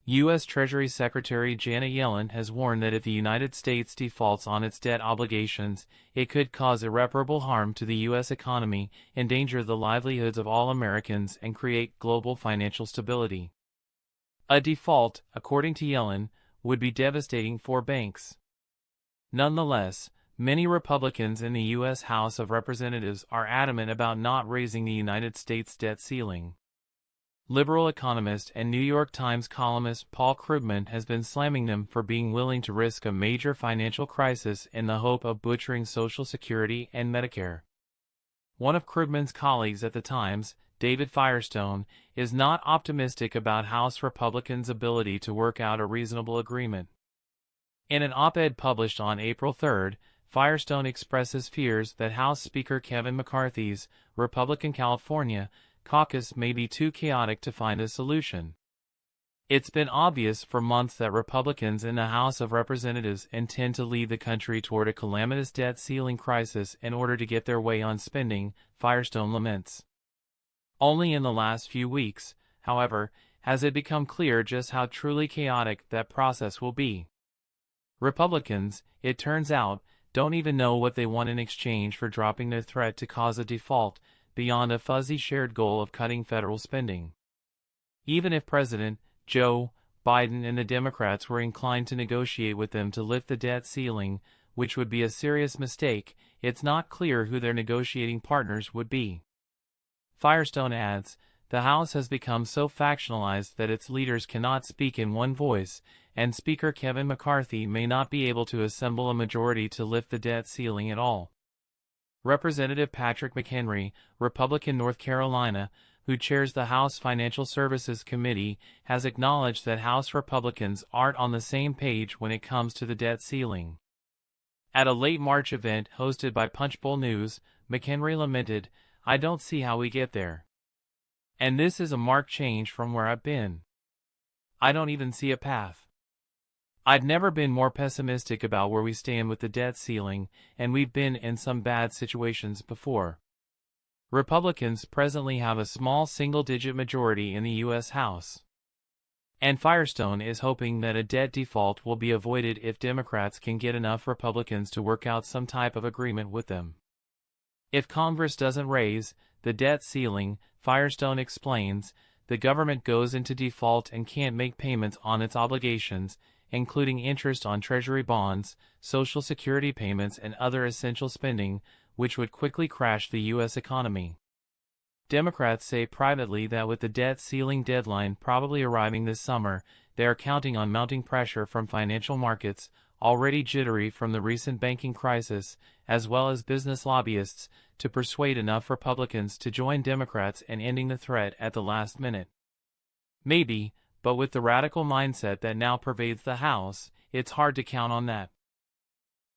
U.S. Treasury Secretary Janet Yellen has warned that if the United States defaults on its debt obligations, it could cause irreparable harm to the U.S. economy, endanger the livelihoods of all Americans, and create global financial stability. A default, according to Yellen, would be devastating for banks. Nonetheless, many Republicans in the U.S. House of Representatives are adamant about not raising the United States debt ceiling. Liberal economist and New York Times columnist Paul Krugman has been slamming them for being willing to risk a major financial crisis in the hope of butchering Social Security and Medicare. One of Krugman's colleagues at the Times, David Firestone, is not optimistic about House Republicans' ability to work out a reasonable agreement. In an op-ed published on April 3, Firestone expresses fears that House Speaker Kevin McCarthy's Republican California caucus may be too chaotic to find a solution. It's been obvious for months that Republicans in the House of Representatives intend to lead the country toward a calamitous debt ceiling crisis in order to get their way on spending, Firestone laments. Only in the last few weeks, however, has it become clear just how truly chaotic that process will be. Republicans, it turns out, don't even know what they want in exchange for dropping their threat to cause a default, beyond a fuzzy shared goal of cutting federal spending. Even if President Joe Biden and the Democrats were inclined to negotiate with them to lift the debt ceiling, which would be a serious mistake, it's not clear who their negotiating partners would be. Firestone adds, the House has become so factionalized that its leaders cannot speak in one voice, and Speaker Kevin McCarthy may not be able to assemble a majority to lift the debt ceiling at all. Representative Patrick McHenry, Republican North Carolina, who chairs the House Financial Services Committee, has acknowledged that House Republicans aren't on the same page when it comes to the debt ceiling. At a late March event hosted by Punchbowl News, McHenry lamented, "I don't see how we get there. And this is a marked change from where I've been. I don't even see a path. I'd never been more pessimistic about where we stand with the debt ceiling, and we've been in some bad situations before." Republicans presently have a small single-digit majority in the U.S. House. And Firestone is hoping that a debt default will be avoided if Democrats can get enough Republicans to work out some type of agreement with them. If Congress doesn't raise the debt ceiling, Firestone explains, the government goes into default and can't make payments on its obligations, including interest on Treasury bonds, Social Security payments, and other essential spending, which would quickly crash the U.S. economy. Democrats say privately that with the debt ceiling deadline probably arriving this summer, they are counting on mounting pressure from financial markets, already jittery from the recent banking crisis, as well as business lobbyists, to persuade enough Republicans to join Democrats in ending the threat at the last minute. Maybe, but with the radical mindset that now pervades the House, it's hard to count on that.